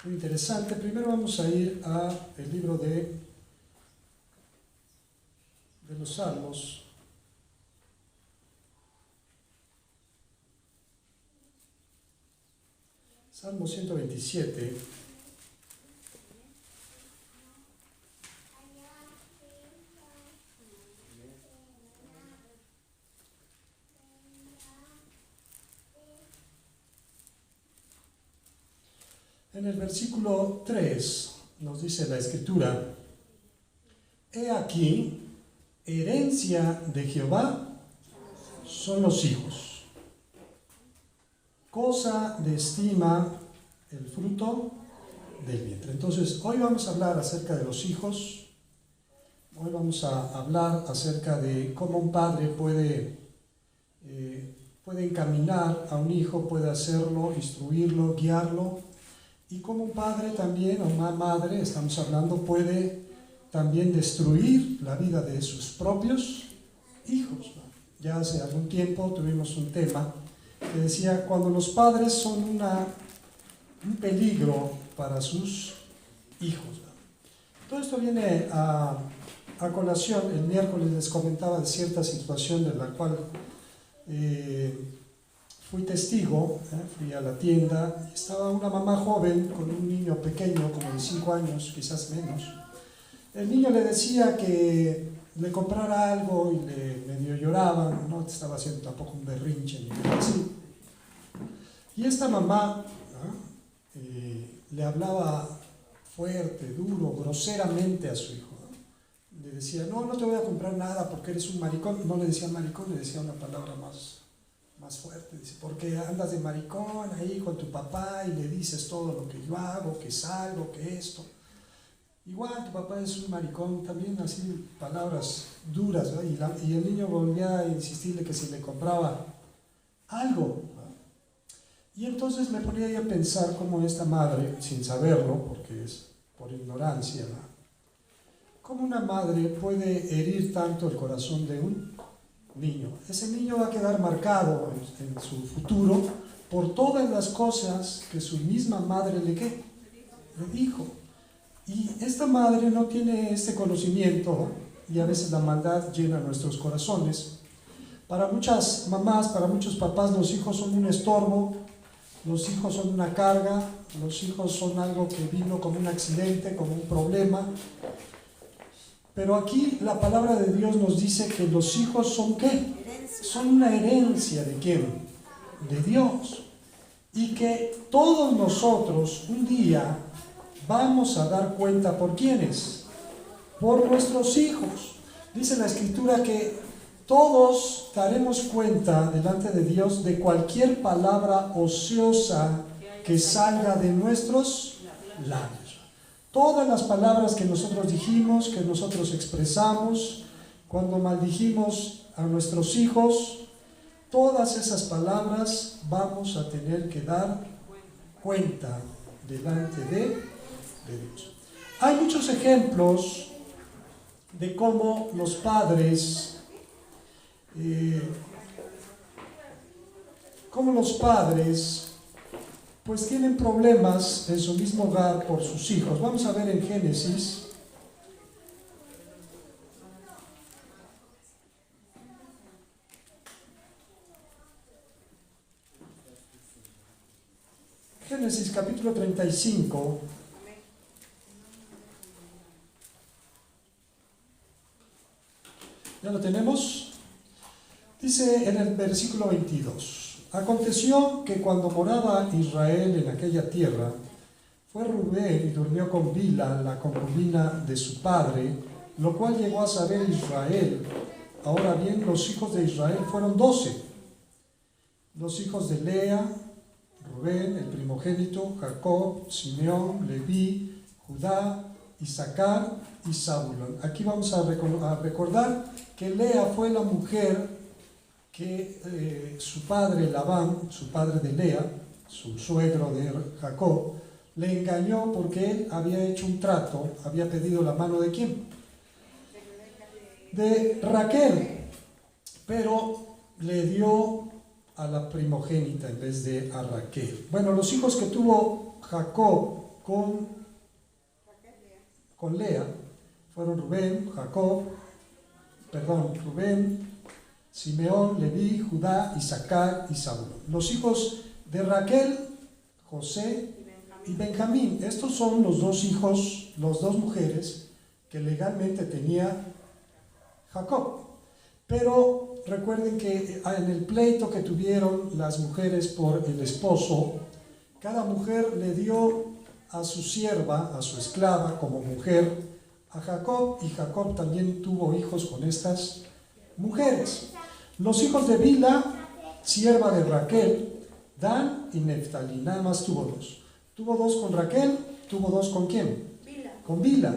muy interesante. Primero vamos a ir al libro de los Salmos. Salmo 127. En el versículo 3 nos dice la Escritura: He aquí, herencia de Jehová son los hijos, cosa de estima el fruto del vientre. Entonces, hoy vamos a hablar acerca de los hijos. Hoy vamos a hablar acerca de cómo un padre puede encaminar a un hijo, puede hacerlo, instruirlo, guiarlo. Y como un padre también, o una madre, estamos hablando, puede también destruir la vida de sus propios hijos. Ya hace algún tiempo tuvimos un tema que decía, cuando los padres son un peligro para sus hijos. Todo esto viene a colación. El miércoles les comentaba de cierta situación de la cual fui testigo. Fui a la tienda, estaba una mamá joven con un niño pequeño, como de 5 años, quizás menos. El niño le decía que le comprara algo y le medio lloraba, no estaba haciendo tampoco un berrinche ni nada así. Y esta mamá le hablaba fuerte, duro, groseramente a su hijo. Le decía, no te voy a comprar nada porque eres un maricón. No le decía maricón, le decía una palabra más fuerte. Dice, porque andas de maricón ahí con tu papá y le dices todo lo que yo hago, que salgo, que esto. Igual tu papá es un maricón, también así palabras duras, ¿no? Y el niño volvía a insistirle que si le compraba algo, ¿no? Y entonces me ponía yo a pensar cómo esta madre, sin saberlo, porque es por ignorancia, ¿no? Cómo una madre puede herir tanto el corazón de un niño. Ese niño va a quedar marcado en su futuro por todas las cosas que su misma madre le dijo. Y esta madre no tiene este conocimiento, y a veces la maldad llena nuestros corazones. Para muchas mamás, para muchos papás, los hijos son un estorbo, los hijos son una carga, los hijos son algo que vino como un accidente, como un problema. Pero aquí la palabra de Dios nos dice que los hijos son ¿qué? Son una herencia ¿de quién? De Dios. Y que todos nosotros un día vamos a dar cuenta por quiénes, por nuestros hijos. Dice la Escritura que todos daremos cuenta delante de Dios de cualquier palabra ociosa que salga de nuestros labios. Todas las palabras que nosotros dijimos, que nosotros expresamos, cuando maldijimos a nuestros hijos, todas esas palabras vamos a tener que dar cuenta delante de Dios. Hay muchos ejemplos de cómo los padres pues tienen problemas en su mismo hogar por sus hijos. Vamos a ver en Génesis. Génesis capítulo 35. ¿Ya lo tenemos? Dice en el versículo 22. Aconteció que cuando moraba Israel en aquella tierra, fue Rubén y durmió con Bilha, la concubina de su padre, lo cual llegó a saber Israel. Ahora bien, los hijos de Israel fueron 12. Los hijos de Lea, Rubén, el primogénito, Jacob, Simeón, Leví, Judá, Isaacar y Zabulón. Aquí vamos a recordar que Lea fue la mujer que su padre Labán, su padre de Lea, su suegro de Jacob, le engañó porque él había hecho un trato, había pedido la mano ¿de quién? De Raquel, pero le dio a la primogénita en vez de a Raquel. Bueno, los hijos que tuvo Jacob con Lea. Fueron Rubén, Simeón, Leví, Judá, Isaacar y Saúl. Los hijos de Raquel, José y Benjamín. Estos son los dos hijos, las dos mujeres que legalmente tenía Jacob. Pero recuerden que en el pleito que tuvieron las mujeres por el esposo, cada mujer le dio a su sierva, a su esclava como mujer, a Jacob, y Jacob también tuvo hijos con estas mujeres. Los hijos de Bilha, sierva de Raquel, Dan y Neftalí, nada más tuvo dos. Tuvo dos con Raquel, tuvo dos con ¿quién? Bilha. Con Bilha.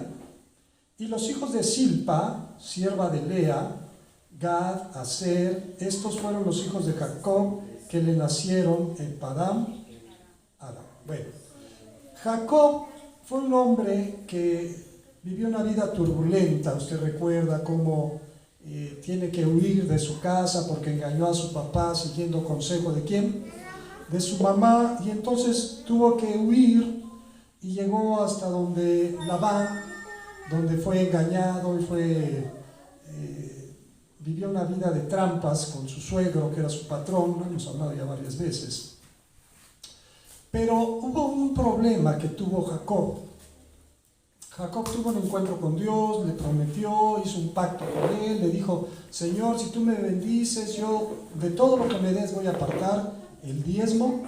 Y los hijos de Silpa, sierva de Lea, Gad, Aser, estos fueron los hijos de Jacob que le nacieron en Padán Aram. Bueno, Jacob fue un hombre que vivió una vida turbulenta. Usted recuerda cómo tiene que huir de su casa porque engañó a su papá siguiendo consejo de ¿quién? De su mamá, y entonces tuvo que huir y llegó hasta donde Labán, donde fue engañado y vivió una vida de trampas con su suegro, que era su patrón. Lo hemos hablado ya varias veces. Pero hubo un problema que tuvo Jacob. Jacob tuvo un encuentro con Dios, le prometió, hizo un pacto con él, le dijo: Señor, si tú me bendices, yo de todo lo que me des voy a apartar el diezmo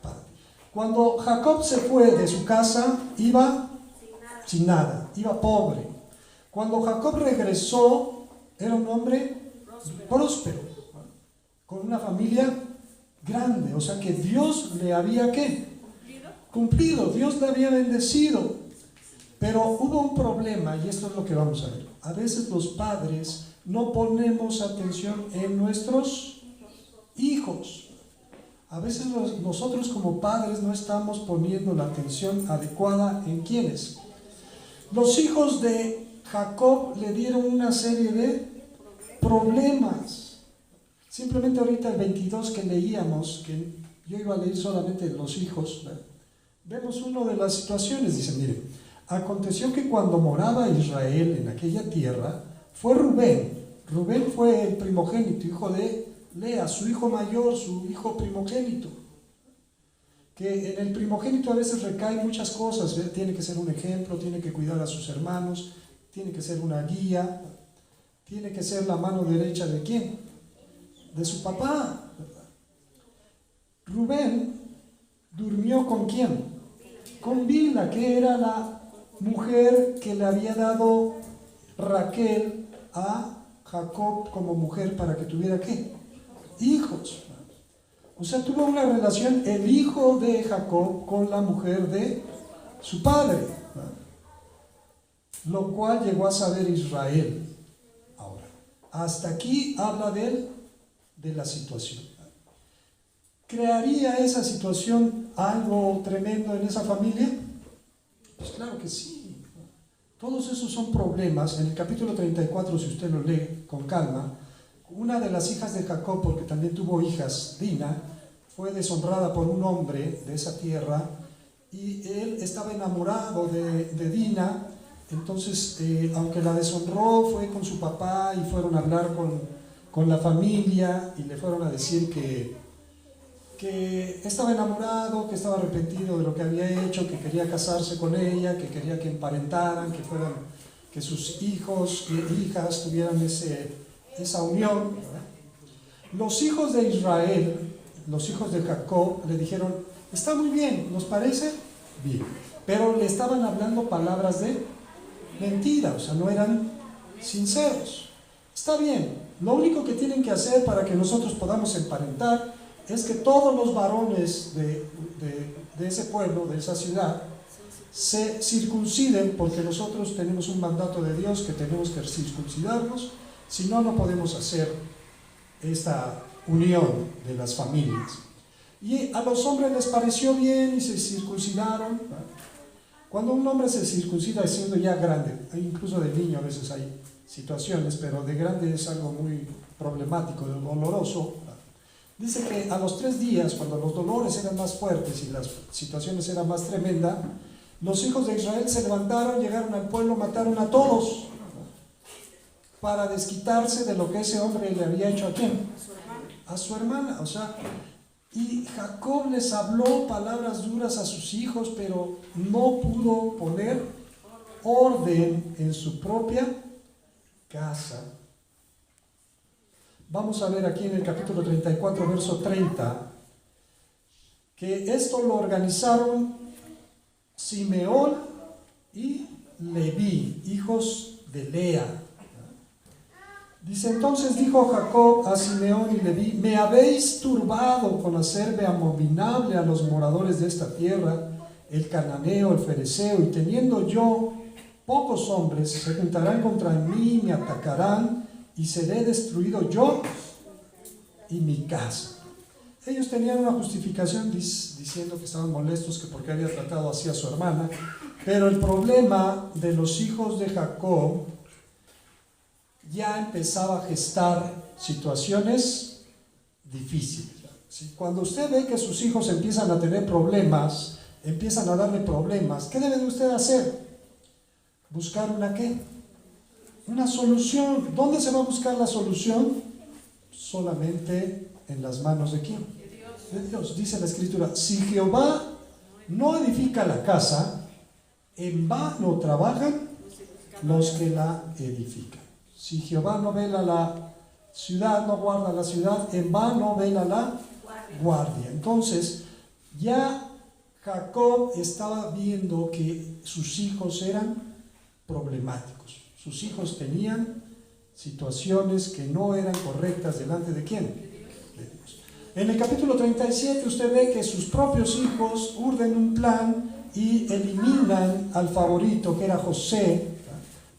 para ti. Cuando Jacob se fue de su casa, iba sin nada, iba pobre. Cuando Jacob regresó, era un hombre próspero, con una familia grande. O sea que Dios le había ¿qué? Cumplido, Dios le había bendecido. Pero hubo un problema, y esto es lo que vamos a ver. A veces los padres no ponemos atención en nuestros hijos. A veces nosotros como padres no estamos poniendo la atención adecuada en quiénes. Los hijos de Jacob le dieron una serie de problemas. Simplemente ahorita el 22 que leíamos, que yo iba a leer solamente los hijos, vemos una de las situaciones. Dice, miren: aconteció que cuando moraba Israel en aquella tierra, fue Rubén. Rubén fue el primogénito, hijo de Lea, su hijo mayor, su hijo primogénito. Que en el primogénito a veces recaen muchas cosas. Tiene que ser un ejemplo, tiene que cuidar a sus hermanos, tiene que ser una guía, tiene que ser la mano derecha de ¿quién? De su papá. Rubén durmió ¿con quién? Con Bilha, que era la mujer que le había dado Raquel a Jacob como mujer para que tuviera ¿qué? Hijos. O sea, tuvo una relación el hijo de Jacob con la mujer de su padre, lo cual llegó a saber Israel. Ahora, hasta aquí habla de la situación. ¿Crearía esa situación algo tremendo en esa familia? Pues claro que sí. Todos esos son problemas. En el capítulo 34, si usted lo lee con calma, una de las hijas de Jacob, porque también tuvo hijas, Dina, fue deshonrada por un hombre de esa tierra, y él estaba enamorado de Dina. Entonces, aunque la deshonró, fue con su papá y fueron a hablar con la familia y le fueron a decir que estaba enamorado, que estaba arrepentido de lo que había hecho, que quería casarse con ella, que quería que emparentaran, que sus hijos e hijas tuvieran esa unión, ¿verdad? Los hijos de Israel, los hijos de Jacob, le dijeron: está muy bien, ¿nos parece? Bien. Pero le estaban hablando palabras de mentira, o sea, no eran sinceros. Está bien, lo único que tienen que hacer para que nosotros podamos emparentar es que todos los varones de ese pueblo, de esa ciudad, se circunciden, porque nosotros tenemos un mandato de Dios que tenemos que circuncidarnos. Si no, no podemos hacer esta unión de las familias. Y a los hombres les pareció bien y se circuncidaron. Cuando un hombre se circuncida siendo ya grande, incluso de niño a veces hay situaciones, pero de grande es algo muy problemático, doloroso. Dice que a los 3 días, cuando los dolores eran más fuertes y las situaciones eran más tremendas, los hijos de Israel se levantaron, llegaron al pueblo, mataron a todos para desquitarse de lo que ese hombre le había hecho. ¿A quién? A su hermana. O sea, y Jacob les habló palabras duras a sus hijos, pero no pudo poner orden en su propia casa. Vamos a ver aquí en el capítulo 34, verso 30, que esto lo organizaron Simeón y Leví, hijos de Lea. Dice: entonces dijo Jacob a Simeón y Leví: me habéis turbado con hacerme abominable a los moradores de esta tierra, el cananeo, el fereceo, y teniendo yo pocos hombres, se juntarán contra mí, me atacarán, y seré destruido yo y mi casa. Ellos tenían una justificación diciendo que estaban molestos, que porque había tratado así a su hermana, pero el problema de los hijos de Jacob ya empezaba a gestar situaciones difíciles. ¿Sí? Cuando usted ve que sus hijos empiezan a tener problemas, empiezan a darle problemas, ¿qué debe de usted hacer? Buscar una ¿qué? Una solución. ¿Dónde se va a buscar la solución? Solamente en las manos de ¿quién? De Dios. Dice la Escritura: si Jehová no edifica la casa, en vano trabajan los que la edifican. Si Jehová no vela la ciudad, no guarda la ciudad, en vano vela la guardia. Entonces, ya Jacob estaba viendo que sus hijos eran problemáticos. Sus hijos tenían situaciones que no eran correctas delante de ¿quién? De Dios. En el capítulo 37 usted ve que sus propios hijos urden un plan y eliminan al favorito, que era José.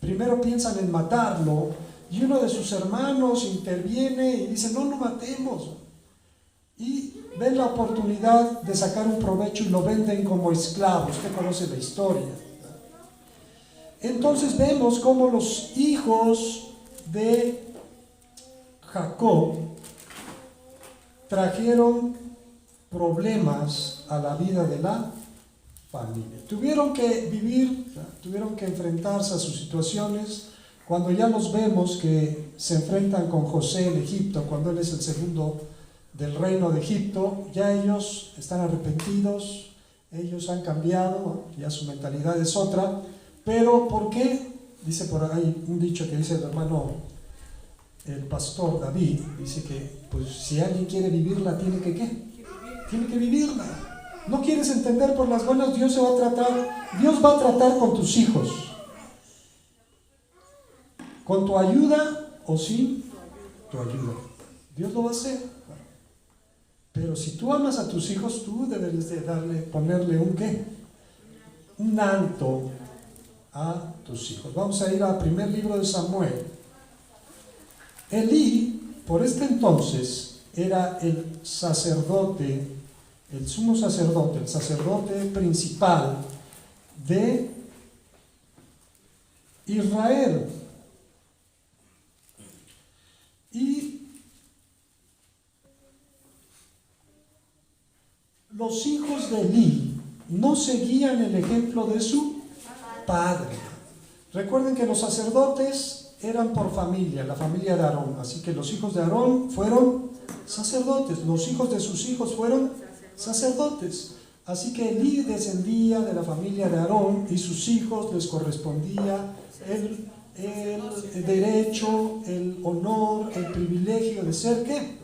Primero piensan en matarlo, y uno de sus hermanos interviene y dice: no lo matemos. Y ven la oportunidad de sacar un provecho y lo venden como esclavo. Usted conoce la historia. Entonces vemos cómo los hijos de Jacob trajeron problemas a la vida de la familia. Tuvieron que vivir, tuvieron que enfrentarse a sus situaciones. Cuando ya los vemos que se enfrentan con José en Egipto, cuando él es el segundo del reino de Egipto, ya ellos están arrepentidos, ellos han cambiado, ya su mentalidad es otra. Pero ¿por qué? Dice por ahí un dicho que dice el hermano, el pastor David, dice que pues si alguien quiere vivirla, tiene que ¿qué? Tiene que vivirla. No quieres entender por las buenas, Dios va a tratar con tus hijos, con tu ayuda o sin tu ayuda. Dios lo va a hacer. Pero si tú amas a tus hijos, tú debes de ponerle un ¿qué? Un alto a tus hijos. Vamos a ir al primer libro de Samuel. Elí, por este entonces, era el sacerdote, el sumo sacerdote, el sacerdote principal de Israel. Y los hijos de Elí no seguían el ejemplo de su padre. Recuerden que los sacerdotes eran por familia, la familia de Aarón. Así que los hijos de Aarón fueron sacerdotes, los hijos de sus hijos fueron sacerdotes. Así que Elí descendía de la familia de Aarón y sus hijos les correspondía el derecho, el honor, el privilegio de ser ¿qué?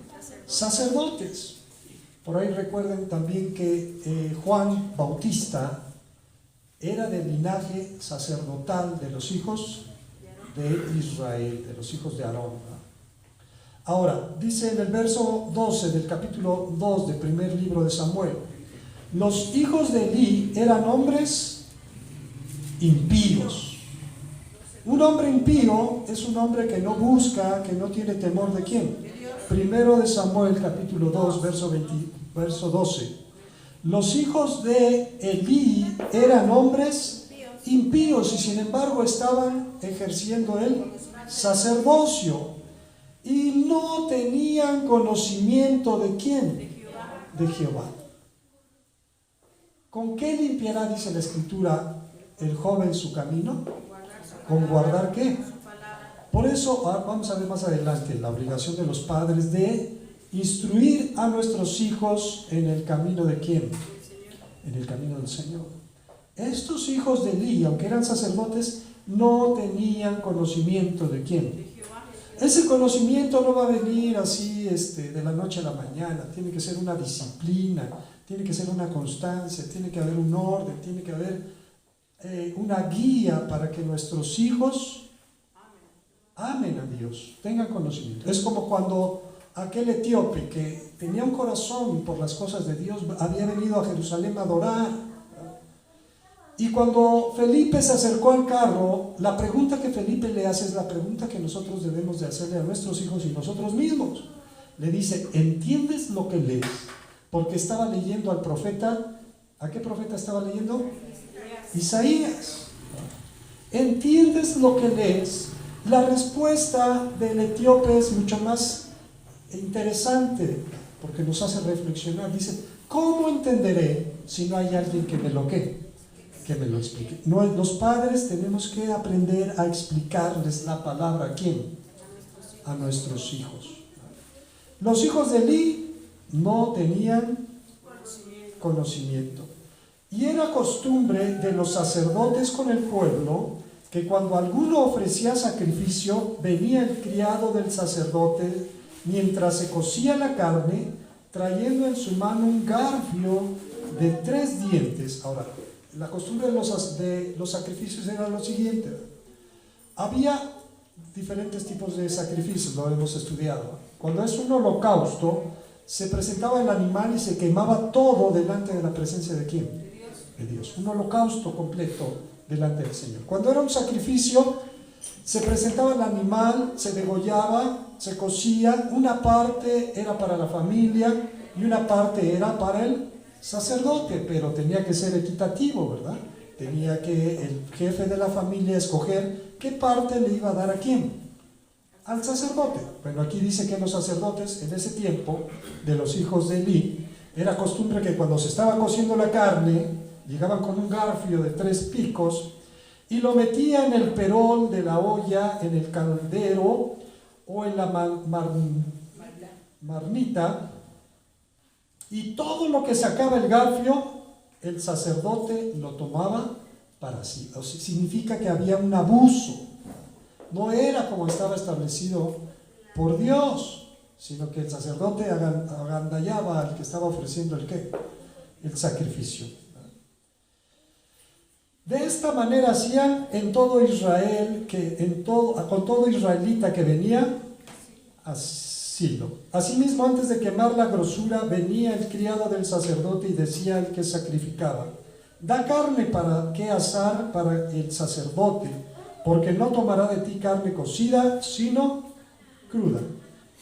Sacerdotes. Por ahí recuerden también que Juan Bautista era del linaje sacerdotal de los hijos de Israel, de los hijos de Aarón. Ahora, dice en el verso 12 del capítulo 2 del primer libro de Samuel: los hijos de Elí eran hombres impíos. Un hombre impío es un hombre que no busca, que no tiene temor de ¿quién? Primero de Samuel, capítulo 2, verso 12. Los hijos de Elí eran hombres impíos y sin embargo estaban ejerciendo el sacerdocio y no tenían conocimiento de ¿quién? De Jehová. ¿Con qué limpiará, dice la Escritura, el joven su camino? ¿Con guardar qué? Por eso vamos a ver más adelante la obligación de los padres de instruir a nuestros hijos en el camino de ¿quién? En el camino del Señor. Estos hijos de Elí, aunque eran sacerdotes, no tenían conocimiento de ¿quién? Ese conocimiento no va a venir así de la noche a la mañana. Tiene que ser una disciplina, tiene que ser una constancia, tiene que haber un orden, tiene que haber una guía para que nuestros hijos amen a Dios, tengan conocimiento. Es como cuando aquel etíope que tenía un corazón por las cosas de Dios había venido a Jerusalén a adorar. Y cuando Felipe se acercó al carro, la pregunta que Felipe le hace es la pregunta que nosotros debemos de hacerle a nuestros hijos y nosotros mismos. Le dice, ¿entiendes lo que lees? Porque estaba leyendo al profeta. ¿A qué profeta estaba leyendo? Isaías. ¿Entiendes lo que lees? La respuesta del etíope es mucho más interesante porque nos hace reflexionar. Dice, ¿cómo entenderé si no hay alguien que me lo que me lo explique? No, los padres tenemos que aprender a explicarles la palabra. ¿A quién? A nuestros hijos. Los hijos de Elí no tenían conocimiento. Y era costumbre de los sacerdotes con el pueblo que cuando alguno ofrecía sacrificio, venía el criado del sacerdote mientras se cocía la carne, trayendo en su mano un garfio de 3 dientes. Ahora, la costumbre de los sacrificios era lo siguiente. Había diferentes tipos de sacrificios, lo hemos estudiado. Cuando es un holocausto, se presentaba el animal y se quemaba todo delante de la presencia de ¿quién? De Dios. Un holocausto completo delante del Señor. Cuando era un sacrificio, se presentaba el animal, se degollaba, se cocía. Una parte era para la familia y una parte era para el sacerdote, pero tenía que ser equitativo, ¿verdad? Tenía que el jefe de la familia escoger qué parte le iba a dar a quién, al sacerdote. Bueno, aquí dice que los sacerdotes en ese tiempo de los hijos de Elí, era costumbre que cuando se estaba cociendo la carne, llegaban con un garfio de 3 picos y lo metían en el perol de la olla, en el caldero o en la marmita. Y todo lo que sacaba el garfio, el sacerdote lo tomaba para sí. O sea, significa que había un abuso. No era como estaba establecido por Dios, sino que el sacerdote agandallaba al que estaba ofreciendo el ¿qué? El sacrificio. De esta manera hacían en todo Israel, con todo israelita que venía a Silo. Asimismo, antes de quemar la grosura, venía el criado del sacerdote y decía al que sacrificaba: da carne para que asar para el sacerdote, porque no tomará de ti carne cocida, sino cruda.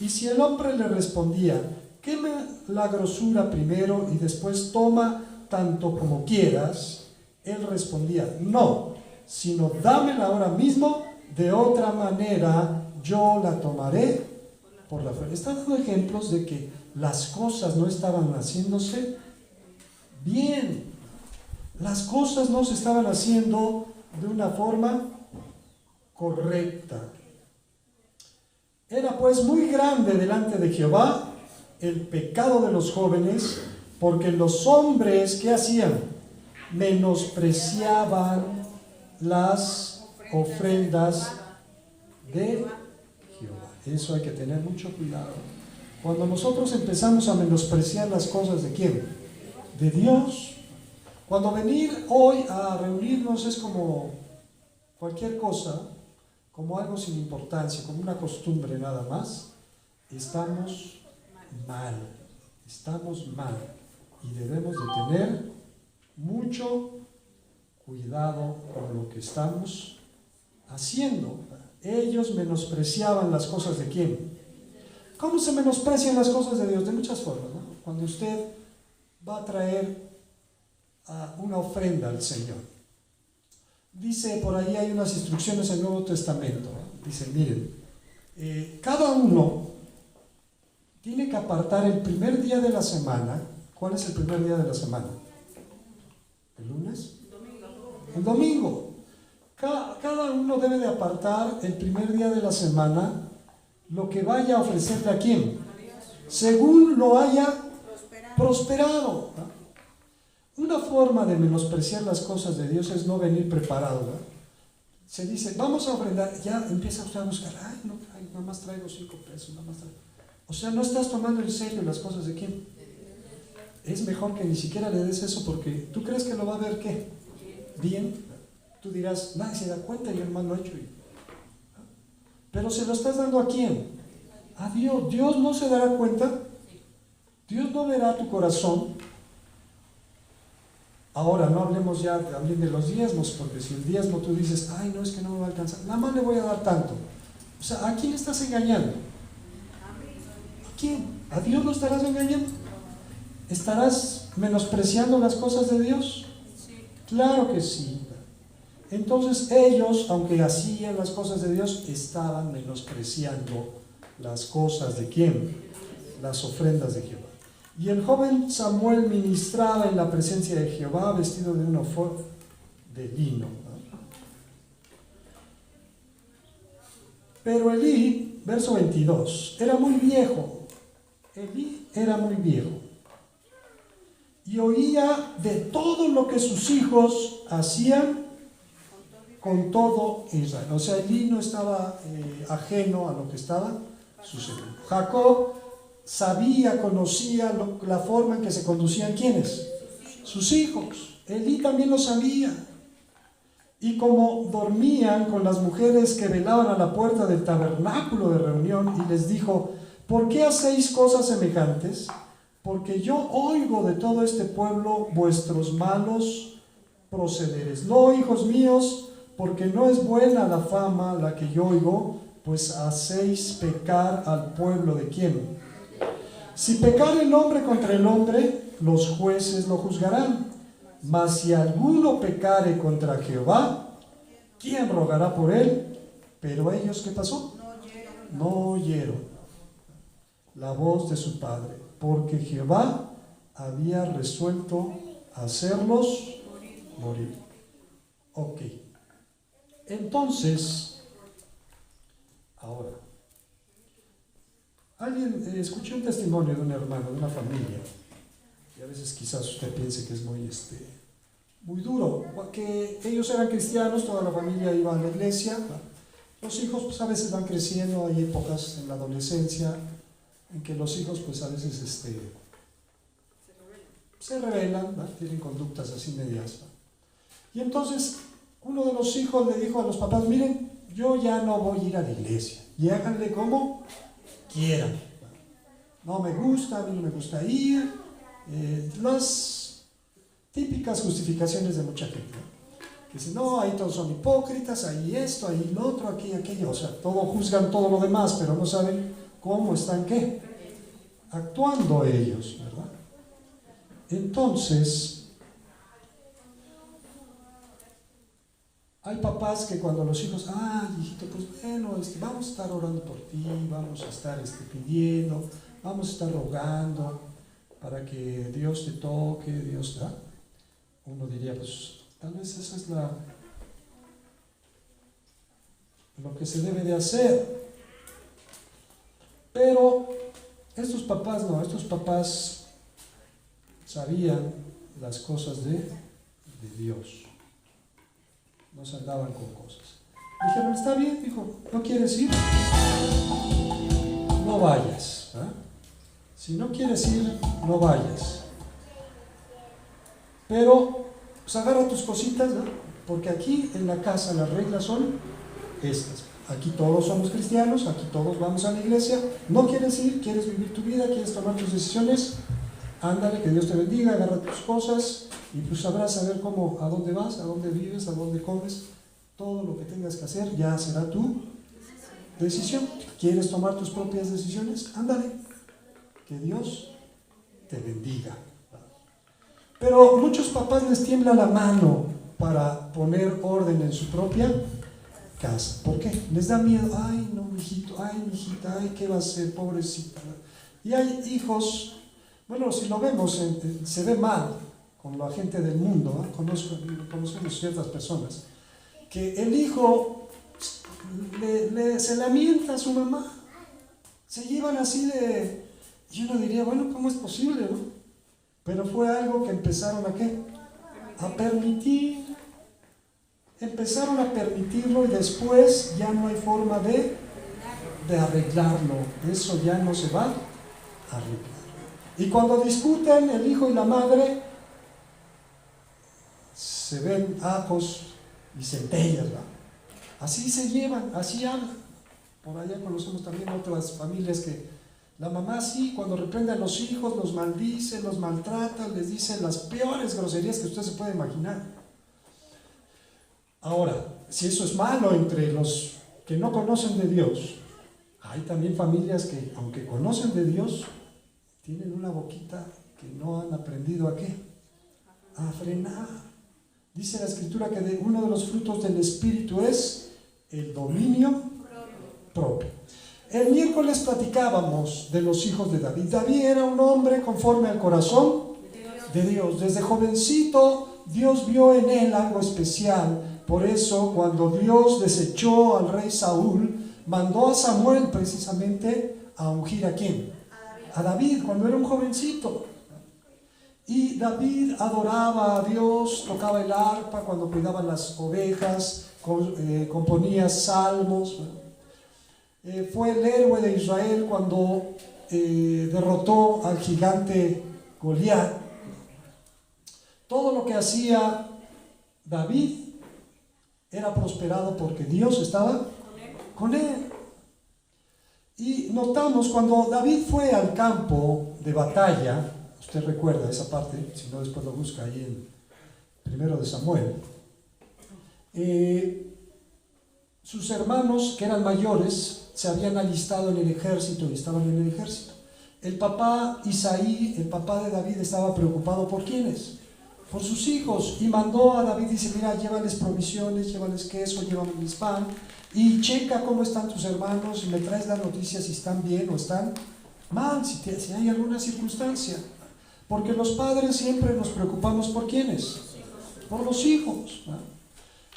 Y si el hombre le respondía: queme la grosura primero y después toma tanto como quieras, él respondía: no, sino dámela ahora mismo, de otra manera yo la tomaré por la fe. Está dando ejemplos de que las cosas no estaban haciéndose bien. Las cosas no se estaban haciendo de una forma correcta. Era pues muy grande delante de Jehová el pecado de los jóvenes, porque los hombres, ¿qué hacían? Menospreciaban las ofrendas de Jehová. Eso hay que tener mucho cuidado. Cuando nosotros empezamos a menospreciar las cosas de ¿quién? De Dios. Cuando venir hoy a reunirnos es como cualquier cosa, como algo sin importancia, como una costumbre nada más, estamos mal. Estamos mal. Y debemos de tener mucho cuidado con lo que estamos haciendo. Ellos menospreciaban las cosas de ¿quién? ¿Cómo se menosprecian las cosas de Dios? De muchas formas, ¿no? Cuando usted va a traer una ofrenda al Señor, dice por ahí, hay unas instrucciones en el Nuevo Testamento, ¿no? Dice, miren, cada uno tiene que apartar el primer día de la semana. ¿Cuál es el primer día de la semana? El domingo. Cada uno debe de apartar el primer día de la semana lo que vaya a ofrecerle a quién, según lo haya prosperado. Una forma de menospreciar las cosas de Dios es no venir preparado. Se dice, vamos a ofrendar, ya empieza usted a buscar, no, nada más traigo 5 pesos, nada más traigo. O sea, no estás tomando en serio las cosas de quién. Es mejor que ni siquiera le des eso, porque tú crees que lo va a ver ¿qué? Bien. Tú dirás, nadie se da cuenta, yo hermano lo he hecho. Pero se lo estás dando ¿a quién? A Dios. Dios no se dará cuenta. Dios no verá tu corazón. Ahora, no hablemos ya también de los diezmos, porque si el diezmo tú dices, ay, no, es que no me va a alcanzar, nada más le voy a dar tanto. O sea, ¿a quién estás engañando? ¿A quién? ¿A Dios lo estarás engañando? ¿Estarás menospreciando las cosas de Dios? Claro que sí. Entonces ellos, aunque hacían las cosas de Dios, estaban menospreciando las cosas de ¿quién? Las ofrendas de Jehová. Y el joven Samuel ministraba en la presencia de Jehová vestido de un efod de lino. Pero Elí, verso 22, era muy viejo. Elí era muy viejo. Y oía de todo lo que sus hijos hacían con todo Israel. O sea, Elí no estaba ajeno a lo que estaba sucediendo. Jacob sabía, conocía la forma en que se conducían ¿quiénes? Sus hijos. Elí también lo sabía. Y como dormían con las mujeres que velaban a la puerta del tabernáculo de reunión, y les dijo, ¿por qué hacéis cosas semejantes? Porque yo oigo de todo este pueblo vuestros malos procederes. No, hijos míos, porque no es buena la fama la que yo oigo, pues hacéis pecar al pueblo de ¿quién? Si pecar el hombre contra el hombre, los jueces lo juzgarán. Mas si alguno pecare contra Jehová, ¿quién rogará por él? Pero ellos, ¿qué pasó? No oyeron la voz de su padre, porque Jehová había resuelto hacerlos morir. Ok. Entonces, ahora, escuché un testimonio de un hermano, de una familia, y a veces quizás usted piense que es muy duro, que ellos eran cristianos, toda la familia iba a la iglesia, los hijos pues a veces van creciendo, hay épocas en la adolescencia en que los hijos pues a veces se rebelan, tienen conductas así medias. Y entonces uno de los hijos le dijo a los papás, miren, yo ya no voy a ir a la iglesia, y háganle como quieran. No me gusta, a mí no me gusta ir. Las típicas justificaciones de mucha gente, que dicen, no, ahí todos son hipócritas, ahí esto, ahí lo otro, aquí, aquello. O sea, todo juzgan todo lo demás, pero no saben cómo están, ¿qué? Actuando ellos, ¿verdad? Entonces, hay papás que cuando los hijos, hijito, pues bueno, vamos a estar orando por ti, vamos a estar pidiendo, vamos a estar rogando para que Dios te toque, Dios da. Uno diría, pues tal vez esa es lo que se debe de hacer. Pero estos papás no, estos papás sabían las cosas de Dios. No se andaban con cosas. Dijeron, está bien, dijo, ¿no quieres ir? No vayas. Si no quieres ir, no vayas. Pero, pues agarra tus cositas, ¿no? Porque aquí en la casa las reglas son estas. Aquí todos somos cristianos, aquí todos vamos a la iglesia. ¿No quieres ir? ¿Quieres vivir tu vida? ¿Quieres tomar tus decisiones? Ándale, que Dios te bendiga, agarra tus cosas y pues sabrás saber cómo, a dónde vas, a dónde vives, a dónde comes. Todo lo que tengas que hacer ya será tu decisión. ¿Quieres tomar tus propias decisiones? Ándale, que Dios te bendiga. Pero muchos papás les tiembla la mano para poner orden en su propia casa. ¿Por qué? Les da miedo. Ay, no, mijito, ay, mijita, ay, ¿qué va a ser? Pobrecita. Y hay hijos, bueno, si lo vemos, se ve mal con la gente del mundo, conocemos ciertas personas, que el hijo se lamenta a su mamá, se llevan así de... Y uno diría, bueno, ¿cómo es posible, no? Pero fue algo que empezaron a ¿qué? A permitir. Empezaron a permitirlo y después ya no hay forma de arreglarlo. Eso ya no se va a arreglar. Y cuando discuten el hijo y la madre, se ven ajos y centellas, ¿va? Así se llevan, así hablan. Por allá conocemos también otras familias que la mamá sí, cuando reprende a los hijos, los maldice, los maltrata, les dice las peores groserías que usted se puede imaginar. Ahora, si eso es malo entre los que no conocen de Dios, hay también familias que, aunque conocen de Dios, tienen una boquita que no han aprendido a ¿qué? A frenar. Dice la Escritura que uno de los frutos del Espíritu es el dominio propio. El miércoles platicábamos de los hijos de David. David era un hombre conforme al corazón de Dios. Desde jovencito Dios vio en él algo especial. Por eso cuando Dios desechó al rey Saúl, mandó a Samuel precisamente a ungir ¿a quién? A David, cuando era un jovencito. Y David adoraba a Dios, tocaba el arpa cuando cuidaba las ovejas, componía salmos. Fue el héroe de Israel cuando derrotó al gigante Goliat. Todo lo que hacía David era prosperado porque Dios estaba con él. Y notamos cuando David fue al campo de batalla, usted recuerda esa parte, si no después lo busca ahí en 1 de Samuel, sus hermanos que eran mayores se habían alistado en el ejército y estaban en el ejército. El papá Isaí, el papá de David, estaba preocupado ¿por quiénes? Por sus hijos, y mandó a David, dice, mira, llévales provisiones, llévales queso, llévales pan, y checa cómo están tus hermanos y me traes la noticia si están bien o están mal, si hay alguna circunstancia. Porque los padres siempre nos preocupamos ¿por quiénes? Por los hijos, ¿no?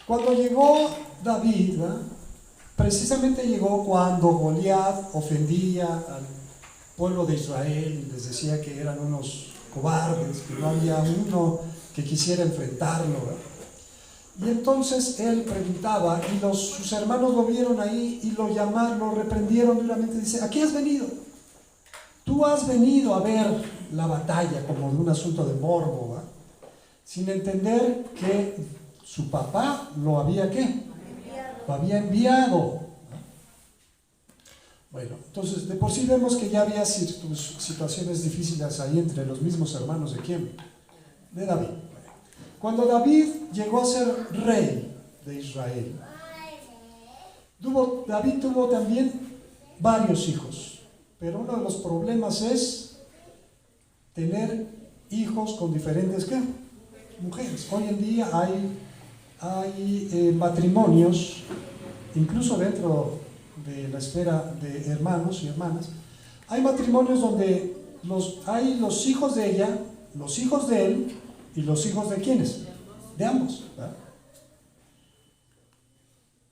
Cuando llegó David, ¿no? Precisamente llegó cuando Goliat ofendía al pueblo de Israel y les decía que eran unos cobardes, que no había uno que quisiera enfrentarlo, ¿no? Y entonces él preguntaba y sus hermanos lo vieron ahí y lo llamaron, lo reprendieron duramente. Dice, ¿a qué has venido? Tú has venido a ver la batalla como de un asunto de morbo, ¿va? Sin entender que su papá lo había ¿qué? Lo había enviado, ¿no? Bueno, entonces de por sí vemos que ya había situaciones difíciles ahí entre los mismos hermanos de ¿quién? De David. Cuando David llegó a ser rey de Israel, David tuvo también varios hijos, pero uno de los problemas es tener hijos con diferentes ¿qué? Mujeres. Hoy en día hay matrimonios, incluso dentro de la esfera de hermanos y hermanas, hay matrimonios donde hay los hijos de ella, los hijos de él y los hijos de ¿quiénes? De ambos, ¿verdad?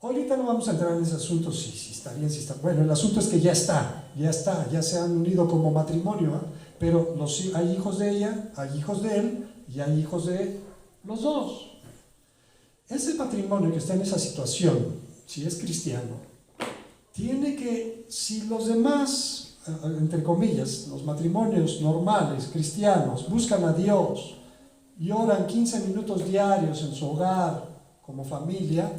Ahorita no vamos a entrar en ese asunto, si está bien, si está bueno. El asunto es que ya se han unido como matrimonio, ¿eh? Pero hay hijos de ella, hay hijos de él y hay hijos de los dos. Ese matrimonio que está en esa situación, si es cristiano, tiene que, si los demás, entre comillas, los matrimonios normales, cristianos, buscan a Dios y oran 15 minutos diarios en su hogar como familia,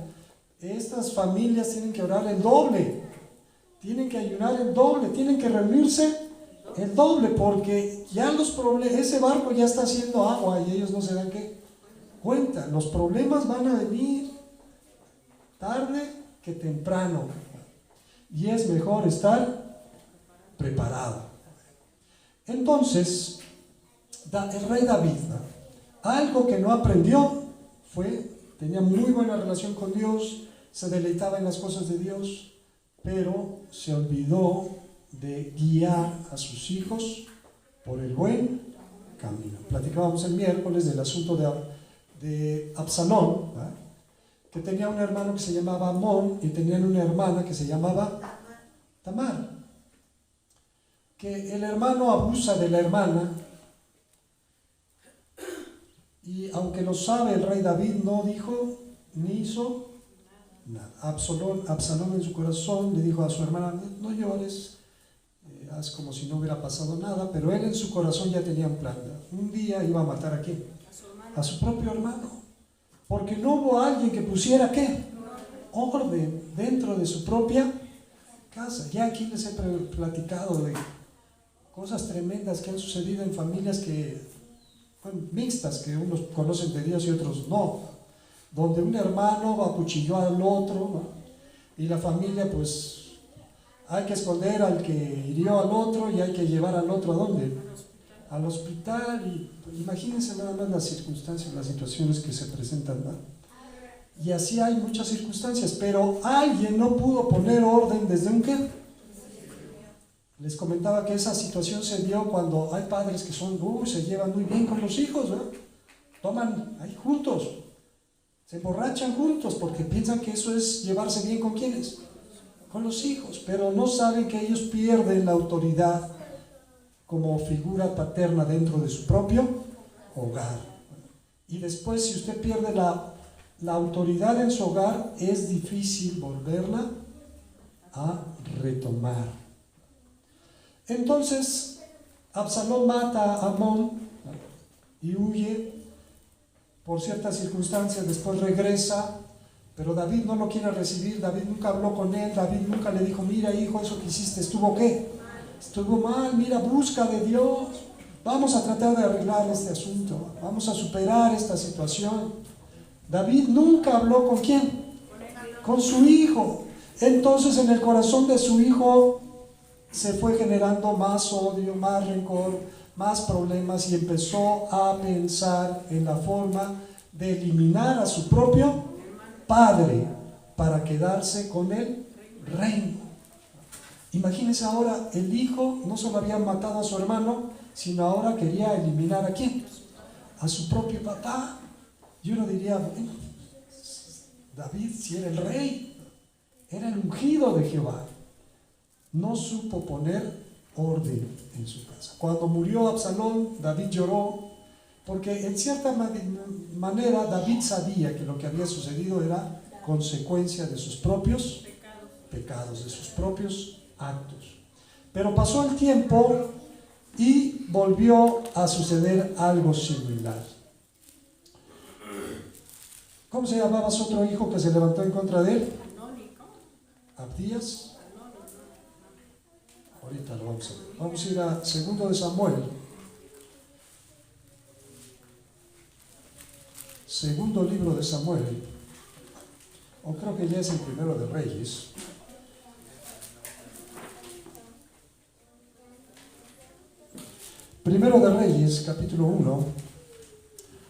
estas familias tienen que orar el doble, tienen que ayunar el doble, tienen que reunirse el doble, porque ya ese barco ya está haciendo agua y ellos no se dan cuenta. Los problemas van a venir tarde que temprano y es mejor estar preparado. Entonces, el rey David, algo que no aprendió tenía muy buena relación con Dios, se deleitaba en las cosas de Dios, pero se olvidó de guiar a sus hijos por el buen camino. Platicábamos el miércoles del asunto de Absalón, ¿verdad? Que tenía un hermano que se llamaba Amón y tenían una hermana que se llamaba Tamar. Que el hermano abusa de la hermana y aunque lo sabe el rey David, no dijo ni hizo nada. Absalón en su corazón le dijo a su hermana: no llores, haz como si no hubiera pasado nada, pero él en su corazón ya tenía un plan. Un día iba a matar ¿a quién? A su propio hermano, porque no hubo alguien que pusiera ¿qué? Orden dentro de su propia casa. Ya aquí les he platicado de cosas tremendas que han sucedido en familias que, bueno, mixtas, que unos conocen de Dios y otros no, donde un hermano acuchilló al otro, ¿no? Y la familia, pues hay que esconder al que hirió al otro y hay que llevar al otro ¿a dónde? Al hospital. Y imagínense nada más las circunstancias, las situaciones que se presentan, ¿no? Y así hay muchas circunstancias, pero alguien no pudo poner orden desde un ¿qué? Les comentaba que esa situación se dio cuando hay padres que se llevan muy bien con los hijos, ¿no? Toman ahí juntos, se emborrachan juntos porque piensan que eso es llevarse bien ¿con quiénes? Con los hijos, pero no saben que ellos pierden la autoridad como figura paterna dentro de su propio hogar. Y después, si usted pierde la autoridad en su hogar, es difícil volverla a retomar. Entonces, Absalón mata a Amón y huye por ciertas circunstancias, después regresa, pero David no lo quiere recibir. David nunca habló con él, David nunca le dijo: mira hijo, eso que hiciste estuvo ¿qué? Estuvo mal, mira, busca de Dios, vamos a tratar de arreglar este asunto, vamos a superar esta situación. David nunca habló ¿con quién? Con su hijo. Entonces en el corazón de su hijo se fue generando más odio, más rencor, más problemas, y empezó a pensar en la forma de eliminar a su propio padre para quedarse con el reino. Imagínense ahora, el hijo no solo había matado a su hermano, sino ahora quería eliminar ¿a quién? A su propio papá. Y uno diría: bueno, David si era el rey, era el ungido de Jehová. No supo poner orden en su casa. Cuando murió Absalón, David lloró, porque en cierta manera David sabía que lo que había sucedido era consecuencia de sus propios pecados, de sus propios actos. Pero pasó el tiempo y volvió a suceder algo similar. ¿Cómo se llamaba su otro hijo que se levantó en contra de él? Abdías. Ahorita lo vamos a ver. Vamos a ir a 2 de Samuel. 2 libro de Samuel. O creo que ya es el 1 de Reyes. Primero de Reyes, capítulo 1.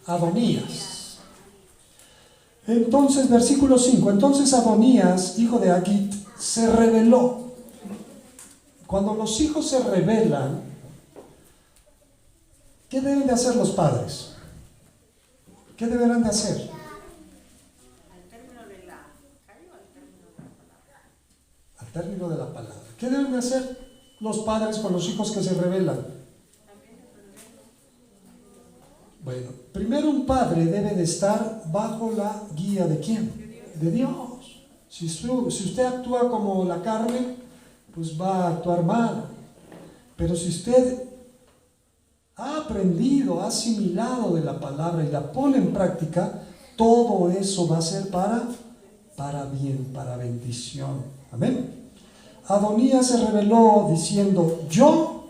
Adonías. Entonces, versículo 5. Entonces Adonías, hijo de Agit, se rebeló. Cuando los hijos se rebelan, ¿qué deben de hacer los padres? ¿Qué deberán de hacer? Al término de la calle o al término de la palabra. Al término de la palabra. ¿Qué deben de hacer los padres con los hijos que se rebelan? Bueno, primero un padre debe de estar bajo la guía ¿de quién? De Dios. Si usted actúa como la carne, pues va a actuar mal. Pero si usted ha aprendido, ha asimilado de la palabra y la pone en práctica, todo eso va a ser para bien, para bendición. Amén. Adonías se rebeló diciendo: yo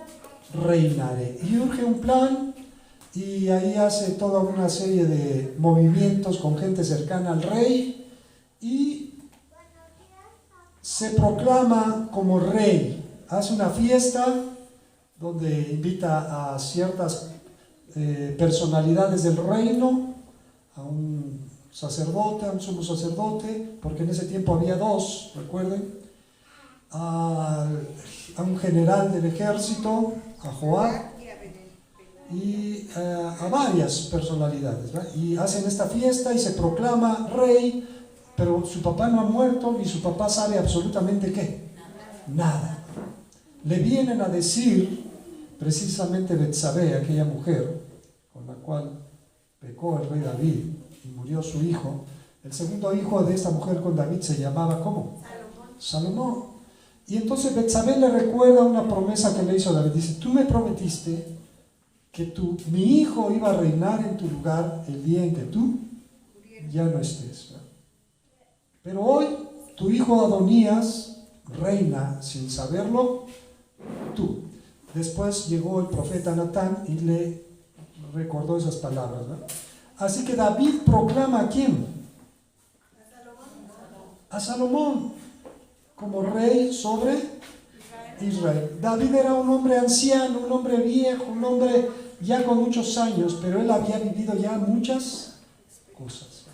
reinaré. Y urge un plan, y ahí hace toda una serie de movimientos con gente cercana al rey y se proclama como rey. Hace una fiesta donde invita a ciertas personalidades del reino, a un sacerdote, a un sumo sacerdote, porque en ese tiempo había dos, recuerden, a un general del ejército, a Joab, y a varias personalidades, ¿verdad? Y hacen esta fiesta y se proclama rey, pero su papá no ha muerto y su papá sabe absolutamente ¿qué? Nada. Le vienen a decir precisamente Betsabé, aquella mujer con la cual pecó el rey David y murió su hijo. El segundo hijo de esta mujer con David se llamaba ¿cómo? Salomón. Y entonces Betsabé le recuerda una promesa que le hizo David. Dice, tú me prometiste que mi hijo iba a reinar en tu lugar el día en que tú ya no estés, ¿verdad? Pero hoy tu hijo Adonías reina sin saberlo tú. Después llegó el profeta Natán y le recordó esas palabras, ¿verdad? Así que David proclama ¿a quién? A Salomón como rey sobre Israel. David era un hombre anciano, un hombre viejo, un hombre ya con muchos años, pero él había vivido ya muchas cosas.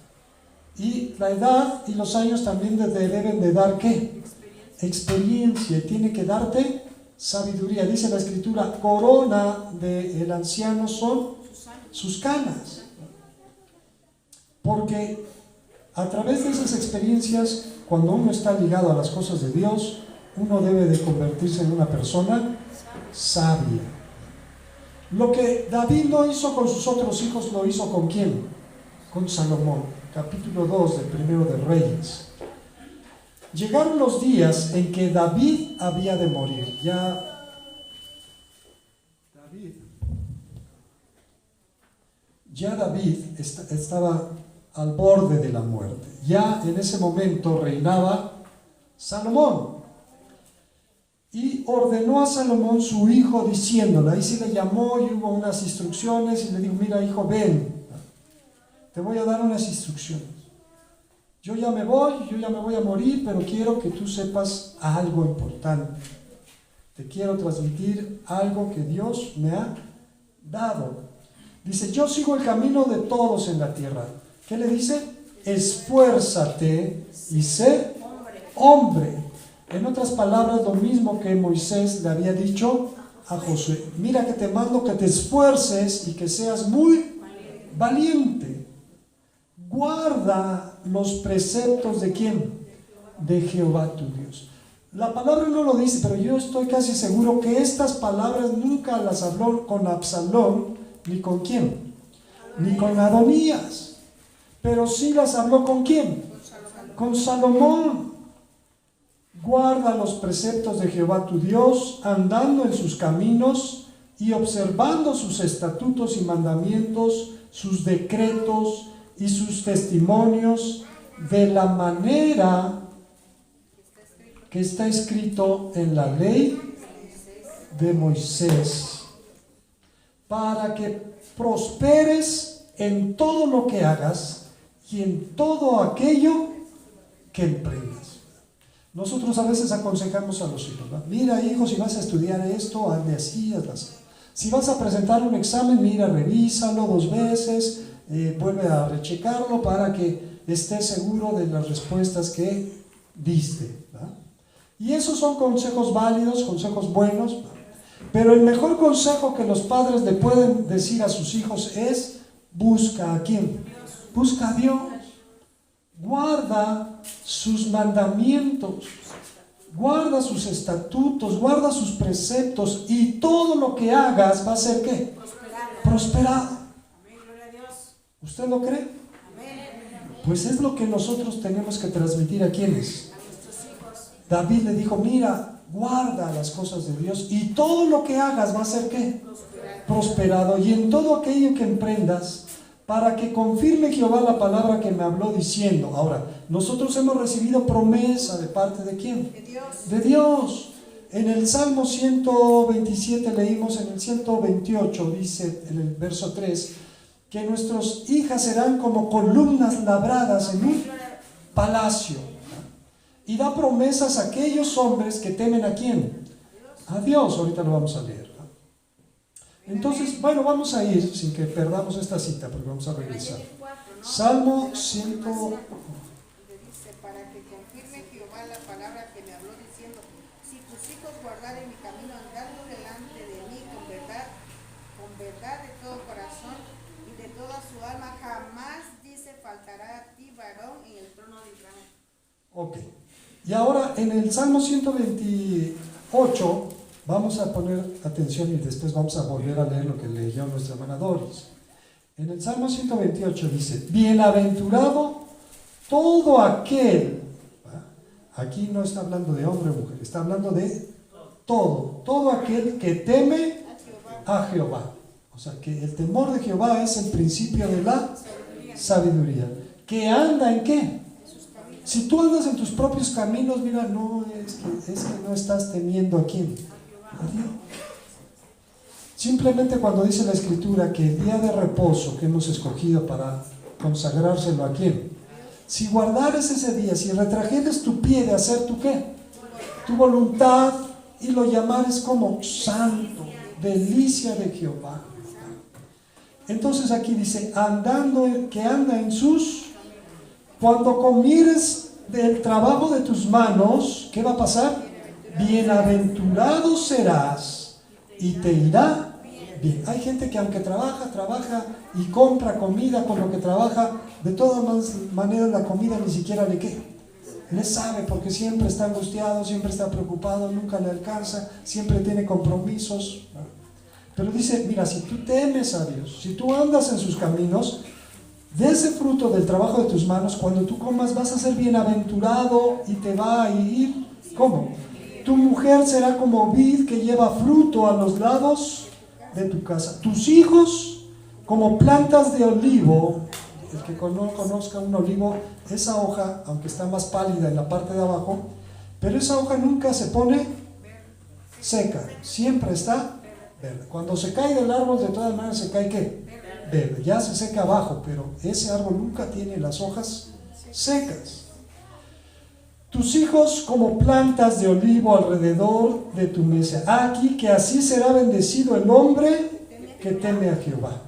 Y la edad y los años también deben de dar ¿qué? Experiencia. Tiene que darte sabiduría. Dice la escritura, corona del anciano son sus canas. Porque a través de esas experiencias, cuando uno está ligado a las cosas de Dios, uno debe de convertirse en una persona sabia. Lo que David no hizo con sus otros hijos, lo hizo ¿con quién? Con Salomón. Capítulo 2 del Primero de Reyes. Llegaron los días en que David había de morir. Ya David estaba al borde de la muerte. Ya en ese momento reinaba Salomón. Y ordenó a Salomón su hijo diciéndole, ahí sí le llamó y hubo unas instrucciones y le dijo, mira hijo, ven, te voy a dar unas instrucciones. Yo ya me voy a morir, pero quiero que tú sepas algo importante. Te quiero transmitir algo que Dios me ha dado. Dice, yo sigo el camino de todos en la tierra. ¿Qué le dice? Esfuérzate y sé hombre. En otras palabras, lo mismo que Moisés le había dicho a Josué. Mira que te mando que te esfuerces y que seas muy valiente. Guarda los preceptos ¿de quién? De Jehová tu Dios. La palabra no lo dice, pero yo estoy casi seguro que estas palabras nunca las habló con Absalón, ni con quién, ni con Adonías. Pero sí las habló con quién, con Salomón. Guarda los preceptos de Jehová tu Dios, andando en sus caminos y observando sus estatutos y mandamientos, sus decretos y sus testimonios, de la manera que está escrito en la ley de Moisés, para que prosperes en todo lo que hagas y en todo aquello que emprendas. Nosotros a veces aconsejamos a los hijos, ¿no? Mira hijo, si vas a estudiar esto, hazle así, hazle así. Si vas a presentar un examen, mira, revísalo 2 veces, vuelve a rechecarlo para que estés seguro de las respuestas que diste, ¿verdad? Y esos son consejos válidos, consejos buenos, ¿verdad? Pero el mejor consejo que los padres le pueden decir a sus hijos es: busca ¿a quién? Busca a Dios. Guarda sus mandamientos, guarda sus estatutos, guarda sus preceptos, y todo lo que hagas va a ser ¿qué? Prosperado. ¿Usted lo cree? Pues es lo que nosotros tenemos que transmitir a quienes. David le dijo, mira, guarda las cosas de Dios y todo lo que hagas va a ser ¿qué? Prosperado. Y en todo aquello que emprendas, para que confirme Jehová la palabra que me habló diciendo. Ahora, nosotros hemos recibido promesa de parte de ¿quién? De Dios. De Dios. En el Salmo 127 leímos, en el 128 dice en el verso 3, que nuestras hijas serán como columnas labradas en un palacio. Y da promesas a aquellos hombres que temen ¿a quién? A Dios. Ahorita lo vamos a leer. Entonces, bueno, vamos a ir sin que perdamos esta cita, porque vamos a regresar. Salmo 100. Dice, para que confirme Jehová la palabra que me habló diciendo, si tus hijos guardaren mi camino andando delante de mí con verdad, con verdad de todo corazón y de toda su alma. Jamás, dice, faltará a ti varón en el trono de Israel. Ok. Y ahora en el Salmo 128 vamos a poner atención y después vamos a volver a leer lo que leyó nuestra hermana Doris. En el Salmo 128 dice, bienaventurado todo aquel, ¿va? Aquí no está hablando de hombre o mujer, está hablando de todo aquel que teme a Jehová. O sea que el temor de Jehová es el principio de la sabiduría. ¿Que anda en qué? Si tú andas en tus propios caminos, mira, no es que no estás temiendo a quién, a Dios. Simplemente cuando dice la Escritura que el día de reposo que hemos escogido para consagrárselo a quién, si guardares ese día, si retrajeres tu pie de hacer tu qué, tu voluntad, y lo llamares como santo, delicia de Jehová. Entonces aquí dice, que anda en sus, cuando comieres del trabajo de tus manos, ¿qué va a pasar? Bienaventurado serás y te irá bien. Hay gente que aunque trabaja y compra comida con lo que trabaja, de todas maneras la comida ni siquiera le sabe, porque siempre está angustiado, siempre está preocupado, nunca le alcanza, siempre tiene compromisos. Pero dice, mira, si tú temes a Dios, si tú andas en sus caminos, de ese fruto del trabajo de tus manos, cuando tú comas vas a ser bienaventurado y te va a ir, ¿cómo? Tu mujer será como vid que lleva fruto a los lados de tu casa. Tus hijos como plantas de olivo. El que no conozca un olivo, esa hoja, aunque está más pálida en la parte de abajo, pero esa hoja nunca se pone seca, siempre está verde. Cuando se cae del árbol, de todas maneras se cae ¿qué? Verde, ya se seca abajo, pero ese árbol nunca tiene las hojas secas. Tus hijos como plantas de olivo alrededor de tu mesa. Aquí que así será bendecido el hombre que teme a Jehová.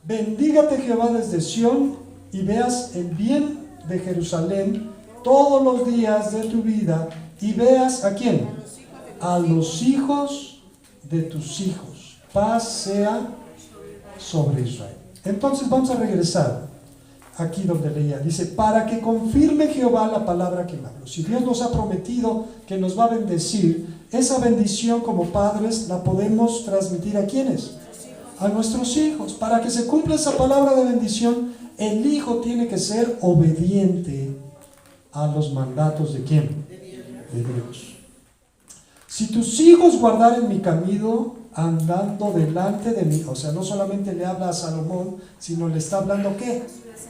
Bendígate Jehová desde Sión y veas el bien de Jerusalén todos los días de tu vida y veas ¿a quién? A los hijos de tus hijos. Paz sea sobre Israel. Entonces vamos a regresar aquí donde leía. Dice, para que confirme Jehová la palabra que me habló. Si Dios nos ha prometido que nos va a bendecir, esa bendición como padres la podemos transmitir ¿a quiénes? A nuestros hijos. Para que se cumpla esa palabra de bendición, el hijo tiene que ser obediente a los mandatos ¿de quién? De Dios. Si tus hijos guardaren mi camino andando delante de mí, o sea, no solamente le habla a Salomón, sino le está hablando ¿qué?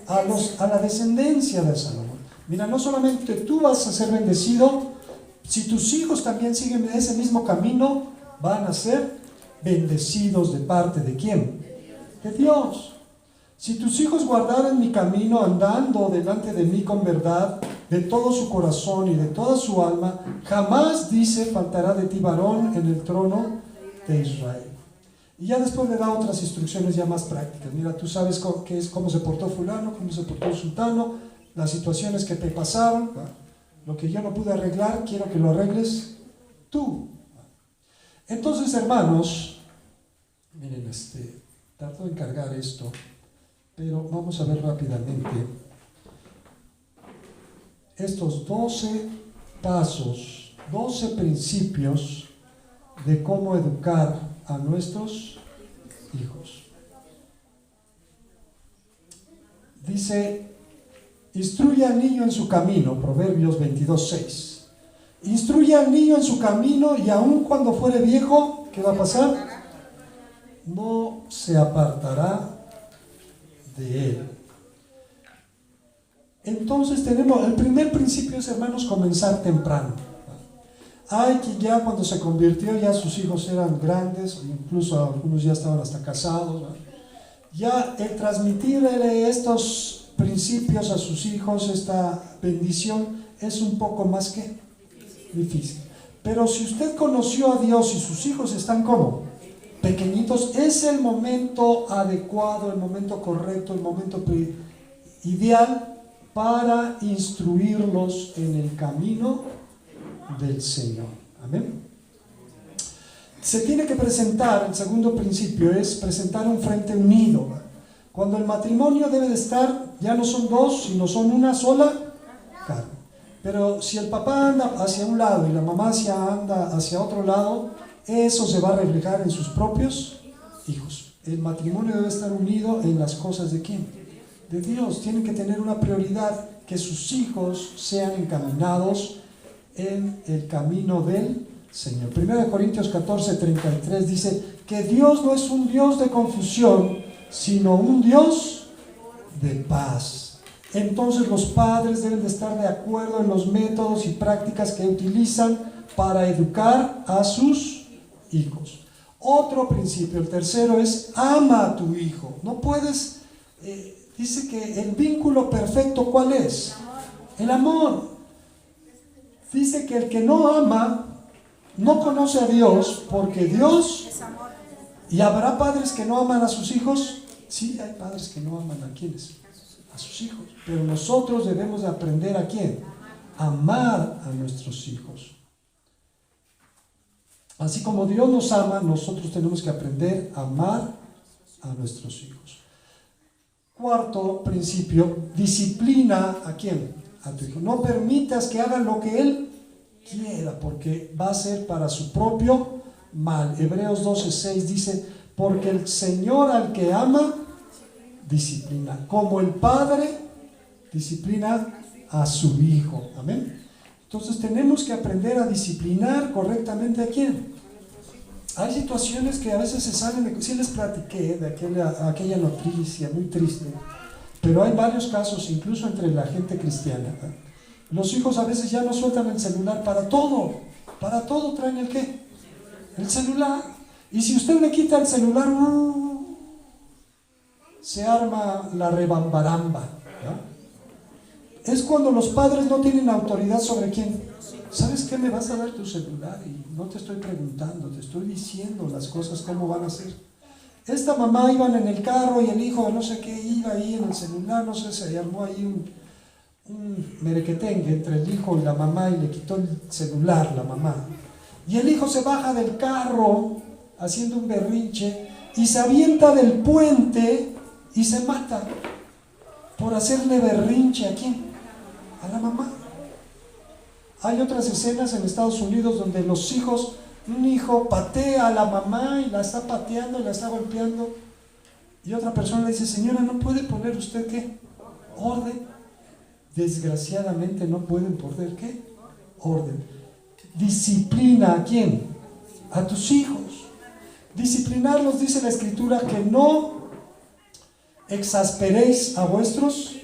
A la descendencia de Salomón. Mira, no solamente tú vas a ser bendecido, si tus hijos también siguen ese mismo camino, van a ser bendecidos de parte ¿de quién? De Dios. Si tus hijos guardaren mi camino andando delante de mí con verdad, de todo su corazón y de toda su alma, jamás, dice, faltará de ti varón en el trono de Israel. Y ya después le da otras instrucciones ya más prácticas. Mira, tú sabes cómo se portó fulano, cómo se portó sultano, las situaciones que te pasaron, lo que yo no pude arreglar, quiero que lo arregles tú. Entonces, hermanos, miren, trato de encargar esto, pero vamos a ver rápidamente estos 12 pasos, 12 principios de cómo educar a nuestros hijos. Dice, instruye al niño en su camino, Proverbios 22:6. Instruye al niño en su camino y aun cuando fuere viejo, ¿qué va a pasar? No se apartará de él. Entonces tenemos, el primer principio es, hermanos, comenzar temprano. Hay que ya cuando se convirtió, ya sus hijos eran grandes, incluso algunos ya estaban hasta casados, ¿no? Ya el transmitirle estos principios a sus hijos, esta bendición, es un poco más que difícil. Pero si usted conoció a Dios y sus hijos están como pequeñitos, es el momento adecuado, el momento correcto, el momento ideal para instruirlos en el camino del Señor. Amén. Se tiene que presentar, el segundo principio es presentar un frente unido. Cuando el matrimonio debe de estar, ya no son dos, sino son una sola carne. Pero si el papá anda hacia un lado y la mamá anda hacia otro lado, eso se va a reflejar en sus propios hijos. El matrimonio debe estar unido en las cosas de ¿quién? De Dios. Tienen que tener una prioridad, que sus hijos sean encaminados en el camino del Señor. 1 Corintios 14:33 dice que Dios no es un Dios de confusión, sino un Dios de paz. Entonces los padres deben de estar de acuerdo en los métodos y prácticas que utilizan para educar a sus hijos. Otro principio, el tercero, es ama a tu hijo. No puedes, dice que el vínculo perfecto, ¿cuál es? El amor. Dice que el que no ama no conoce a Dios, porque Dios... ¿Y habrá padres que no aman a sus hijos? Sí, hay padres que no aman a quienes, a sus hijos. Pero nosotros debemos de aprender a quién, amar a nuestros hijos. Así como Dios nos ama, nosotros tenemos que aprender a amar a nuestros hijos. Cuarto principio, disciplina a quién, a tu hijo. No permitas que hagan lo que él quiera, porque va a ser para su propio mal. Hebreos 12:6 dice, porque el Señor al que ama, disciplina, como el Padre disciplina a su Hijo. Amén. Entonces tenemos que aprender a disciplinar correctamente a quién. Hay situaciones que a veces se salen de... Sí les platiqué de aquella noticia muy triste, pero hay varios casos, incluso entre la gente cristiana. Los hijos a veces ya no sueltan el celular para todo traen el ¿qué? El celular. Y si usted le quita el celular, se arma la rebambaramba, ¿no? Es cuando los padres no tienen autoridad sobre quién. ¿Sabes qué? Me vas a dar tu celular y no te estoy preguntando, te estoy diciendo las cosas cómo van a ser. Esta mamá iban en el carro y el hijo no sé qué iba ahí en el celular, no sé, se armó ahí un merequetengue entre el hijo y la mamá y le quitó el celular la mamá. Y el hijo se baja del carro haciendo un berrinche y se avienta del puente y se mata por hacerle berrinche ¿a quién? A la mamá. Hay otras escenas en Estados Unidos donde los hijos, un hijo patea a la mamá y la está pateando y la está golpeando, y otra persona le dice, señora, ¿no puede poner usted qué? Orden. Desgraciadamente no pueden poner qué? Orden. Disciplina ¿a quién? A tus hijos. Disciplinarlos, dice la Escritura, que no exasperéis a vuestros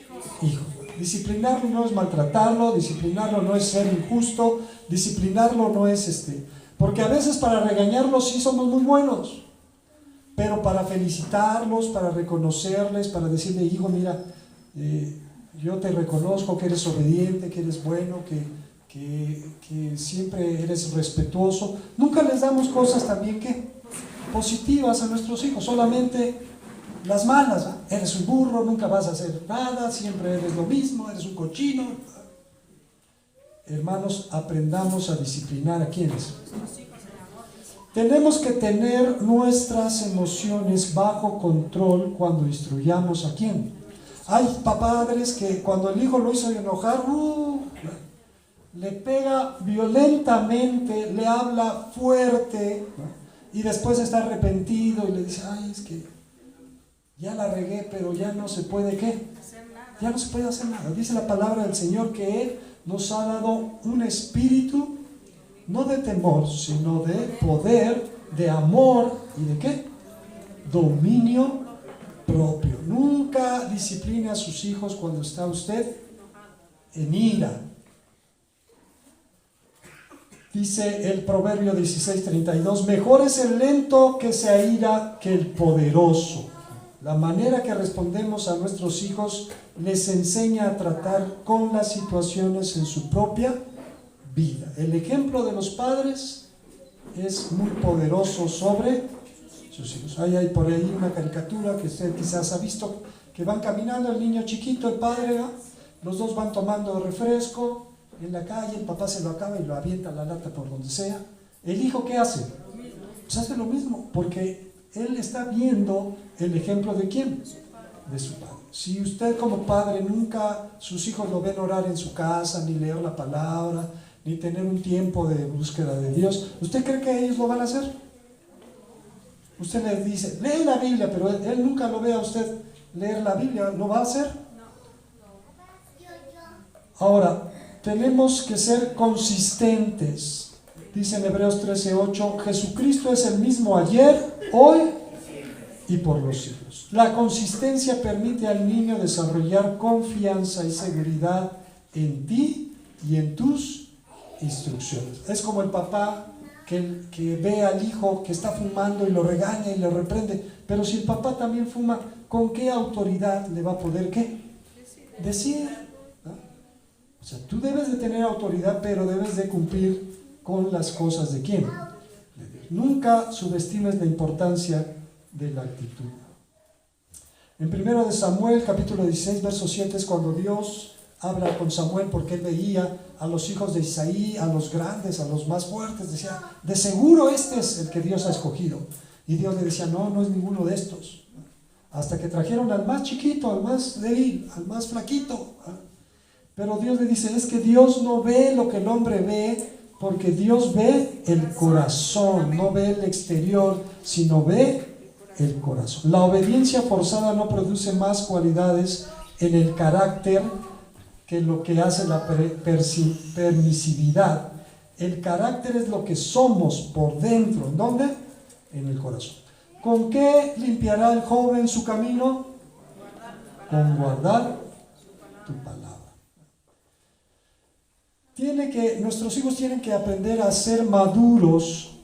hijos. Disciplinarlo no es maltratarlo, disciplinarlo no es ser injusto, disciplinarlo no es porque a veces para regañarlos sí somos muy buenos, pero para felicitarlos, para reconocerles, para decirle, hijo, mira, yo te reconozco que eres obediente, que eres bueno, que siempre eres respetuoso. Nunca les damos cosas también que positivas a nuestros hijos, solamente las malas, ¿eh? Eres un burro, nunca vas a hacer nada, siempre eres lo mismo, eres un cochino. Hermanos, aprendamos a disciplinar a quienes. Tenemos que tener nuestras emociones bajo control cuando instruyamos a quién. Hay padres que cuando el hijo lo hizo enojar, le pega violentamente, le habla fuerte, ¿no? Y después está arrepentido y le dice, ay, es que ya la regué, pero ya no se puede ¿qué? Ya no se puede hacer nada. Dice la palabra del Señor que Él nos ha dado un espíritu no de temor, sino de poder, de amor y de ¿qué? Dominio propio. Nunca discipline a sus hijos cuando está usted en ira. Dice el Proverbio 16:32, mejor es el lento que se aira que el poderoso. La manera que respondemos a nuestros hijos les enseña a tratar con las situaciones en su propia vida. El ejemplo de los padres es muy poderoso sobre sus hijos. Hay por ahí una caricatura que usted quizás ha visto, que van caminando el niño chiquito, el padre, ¿no? Los dos van tomando refresco en la calle, el papá se lo acaba y lo avienta la lata por donde sea. ¿El hijo qué hace? pues hace lo mismo, porque él está viendo el ejemplo de ¿quién? De su padre. Si usted como padre nunca, sus hijos lo ven orar en su casa, ni leer la palabra, ni tener un tiempo de búsqueda de Dios, ¿usted cree que ellos lo van a hacer? Usted les dice, lee la Biblia, pero él nunca lo ve a usted leer la Biblia, ¿lo va a hacer? Ahora, tenemos que ser consistentes. Dice en Hebreos 13:8, Jesucristo es el mismo ayer, hoy y por los siglos. La consistencia permite al niño desarrollar confianza y seguridad en ti y en tus instrucciones. Es como el papá que ve al hijo que está fumando y lo regaña y le reprende, pero si el papá también fuma, ¿con qué autoridad le va a poder qué? Decir. ¿No? O sea, tú debes de tener autoridad, pero debes de cumplir con las cosas de quién. Nunca subestimes la importancia de la actitud. En 1 de Samuel, capítulo 16, verso 7, es cuando Dios habla con Samuel, porque él veía a los hijos de Isaí, a los grandes, a los más fuertes, decía, de seguro este es el que Dios ha escogido. Y Dios le decía, no, no es ninguno de estos. Hasta que trajeron al más chiquito, al más débil, al más flaquito. Pero Dios le dice, es que Dios no ve lo que el hombre ve, porque Dios ve el corazón, no ve el exterior, sino ve el corazón. La obediencia forzada no produce más cualidades en el carácter que lo que hace la permisividad. El carácter es lo que somos por dentro. ¿En dónde? En el corazón. ¿Con qué limpiará el joven su camino? Con guardar tu palabra. Nuestros hijos tienen que aprender a ser maduros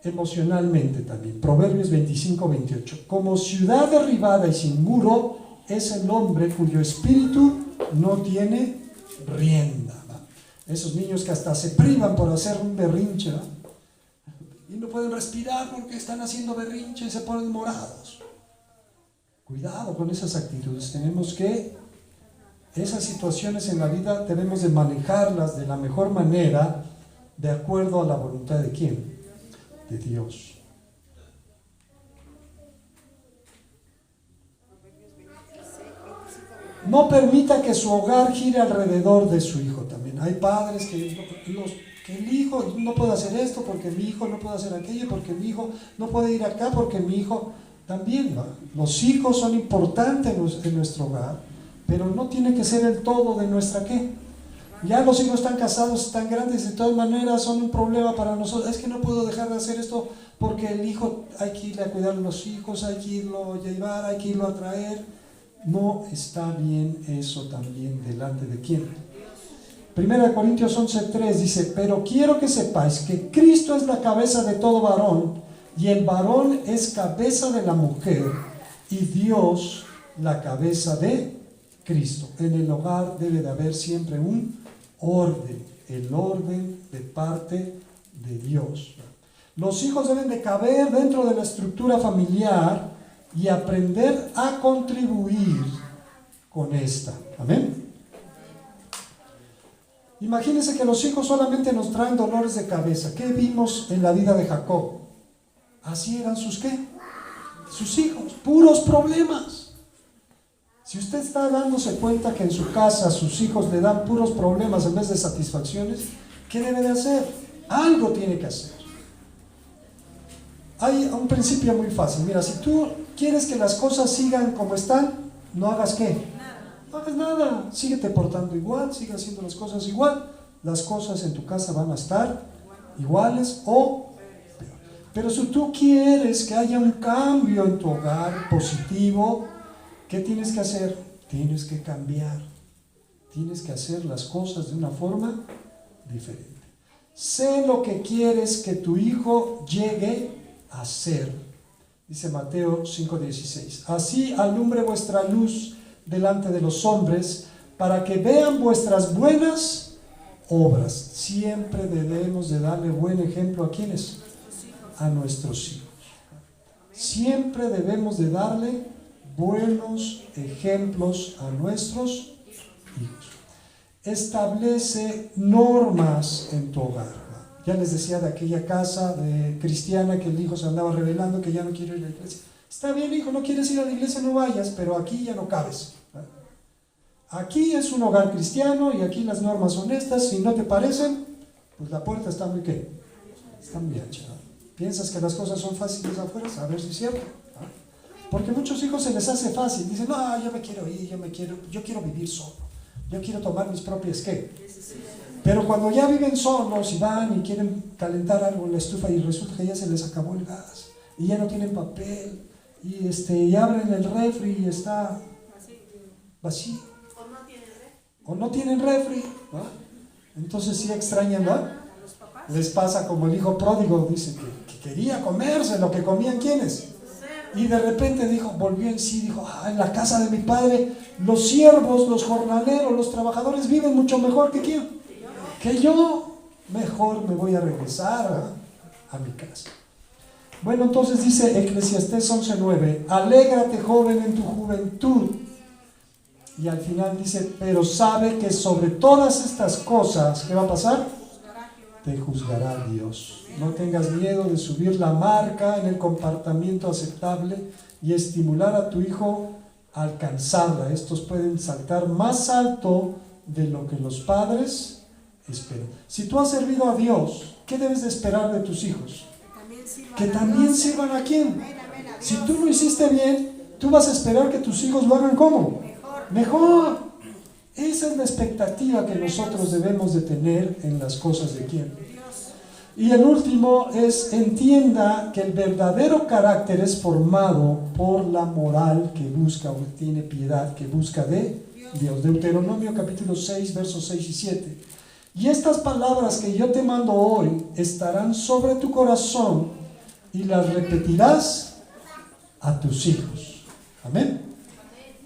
emocionalmente también. Proverbios 25:28. Como ciudad derribada y sin muro es el hombre cuyo espíritu no tiene rienda. ¿Va? Esos niños que hasta se privan por hacer un berrinche, ¿va? Y no pueden respirar porque están haciendo berrinche y se ponen morados. Cuidado con esas actitudes. Esas situaciones en la vida debemos de manejarlas de la mejor manera, de acuerdo a la voluntad de ¿quién? De Dios. No permita que su hogar gire alrededor de su hijo también. Hay padres que el hijo no puede hacer esto, porque mi hijo no puede hacer aquello, porque mi hijo no puede ir acá, porque mi hijo también, ¿no? Los hijos son importantes en nuestro hogar, pero no tiene que ser el todo de nuestra ¿qué? Ya los hijos están casados, están grandes, de todas maneras son un problema para nosotros. Es que no puedo dejar de hacer esto porque el hijo, hay que irle a cuidar a los hijos, hay que irlo a llevar, hay que irlo a traer. No está bien eso también delante de quién. 1 Corintios 11:3 dice, pero quiero que sepáis que Cristo es la cabeza de todo varón, y el varón es cabeza de la mujer, y Dios la cabeza de Cristo. En el hogar debe de haber siempre un orden, el orden de parte de Dios. Los hijos deben de caber dentro de la estructura familiar y aprender a contribuir con esta. Amén. Imagínense que los hijos solamente nos traen dolores de cabeza. ¿Qué vimos en la vida de Jacob? Así eran sus ¿qué? Sus hijos, puros problemas. Si usted está dándose cuenta que en su casa sus hijos le dan puros problemas en vez de satisfacciones, ¿qué debe de hacer? Algo tiene que hacer. Hay un principio muy fácil. Mira, si tú quieres que las cosas sigan como están, no hagas ¿qué? No hagas nada. Síguete portando igual, sigue haciendo las cosas igual. Las cosas en tu casa van a estar iguales o peor. Pero si tú quieres que haya un cambio en tu hogar positivo, ¿qué tienes que hacer? Tienes que cambiar. Tienes que hacer las cosas de una forma diferente. Sé lo que quieres que tu hijo llegue a ser. Dice Mateo 5:16. Así alumbre vuestra luz delante de los hombres, para que vean vuestras buenas obras. Siempre debemos de darle buen ejemplo a ¿quiénes? A nuestros hijos. Siempre debemos de darle buenos ejemplos a nuestros hijos. Establece normas en tu hogar. Ya les decía de aquella casa de cristiana que el hijo se andaba rebelando, que ya no quiere ir a la iglesia. Está bien, hijo, no quieres ir a la iglesia, no vayas, pero aquí ya no cabes. Aquí es un hogar cristiano y aquí las normas son estas. Si no te parecen, pues la puerta está muy ¿qué? Está muy ancha. ¿Piensas que las cosas son fáciles afuera? A ver si es cierto. Porque a muchos hijos se les hace fácil. Dicen, no, yo me quiero ir, yo quiero vivir solo. Yo quiero tomar mis propias ¿qué? Pero cuando ya viven solos y van y quieren calentar algo en la estufa y resulta que ya se les acabó el gas y ya no tienen papel y abren el refri y está vacío. O no tienen refri, ¿no? Entonces sí extrañan, ¿no? Les pasa como el hijo pródigo, dice que quería comerse lo que comían quienes. Y de repente volvió en sí, dijo, en la casa de mi padre los siervos, los jornaleros, los trabajadores viven mucho mejor que quién, que yo. Mejor me voy a regresar a mi casa. Bueno, entonces dice Eclesiastés 11:9, alégrate joven en tu juventud. Y al final dice, pero sabe que sobre todas estas cosas, ¿qué va a pasar? Te juzgará Dios. No tengas miedo de subir la marca en el comportamiento aceptable y estimular a tu hijo a alcanzarla. Estos pueden saltar más alto de lo que los padres esperan. Si tú has servido a Dios, ¿qué debes de esperar de tus hijos? Que también sirvan a quién. Si tú lo hiciste bien, tú vas a esperar que tus hijos lo hagan ¿cómo? Mejor. Esa es la expectativa que nosotros debemos de tener en las cosas de quién. Y el último es, entienda que el verdadero carácter es formado por la moral que busca o tiene piedad, que busca de Dios. Deuteronomio capítulo 6, versos 6 y 7. Y estas palabras que yo te mando hoy estarán sobre tu corazón y las repetirás a tus hijos. Amén.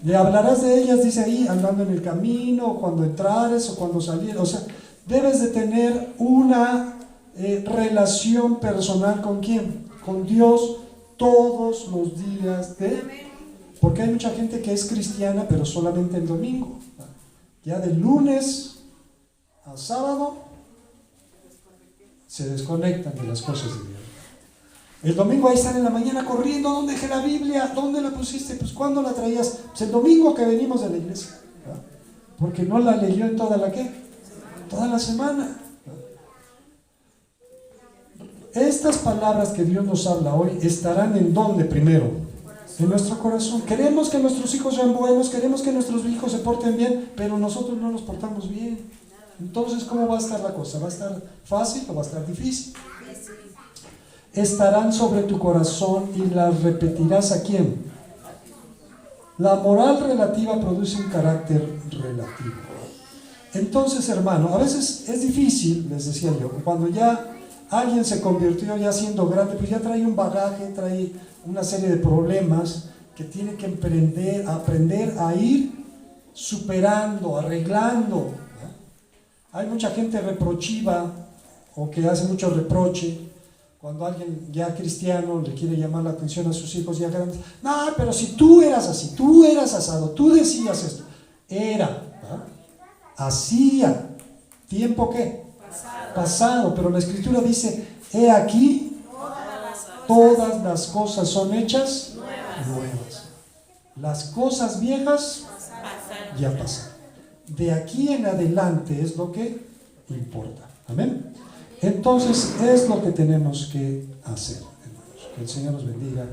Le hablarás de ellas, dice ahí, andando en el camino, cuando entrares o cuando salieres. O sea, debes de tener una relación personal ¿con quién? Con Dios todos los días porque hay mucha gente que es cristiana pero solamente el domingo. Ya de lunes a sábado se desconectan de las cosas de Dios. El domingo ahí están en la mañana corriendo, ¿dónde dejé la Biblia? ¿Dónde la pusiste? Pues ¿cuándo la traías? Pues el domingo que venimos de la iglesia, ¿verdad? Porque no la leyó en toda la ¿qué? Toda la semana. Estas palabras que Dios nos habla hoy estarán ¿en dónde primero? En nuestro corazón. Queremos que nuestros hijos sean buenos, queremos que nuestros hijos se porten bien, pero nosotros no nos portamos bien. Entonces, ¿cómo va a estar la cosa? ¿Va a estar fácil o va a estar difícil? Estarán sobre tu corazón y las repetirás ¿a quién? La moral relativa produce un carácter relativo. Entonces, hermano, a veces es difícil, les decía yo, cuando ya alguien se convirtió ya siendo grande, pues ya trae un bagaje, trae una serie de problemas que tiene que aprender a ir superando, arreglando, ¿no? Hay mucha gente reprochiva o que hace mucho reproche cuando alguien ya cristiano le quiere llamar la atención a sus hijos ya grandes. No, pero si tú eras así, tú eras asado, tú decías esto. Era, ¿no? Hacía. ¿Tiempo qué? Pasado. Pero la Escritura dice, he aquí, todas las cosas son hechas nuevas. Las cosas viejas ya pasaron. De aquí en adelante es lo que importa. Amén. Entonces es lo que tenemos que hacer, hermanos. Que el Señor nos bendiga.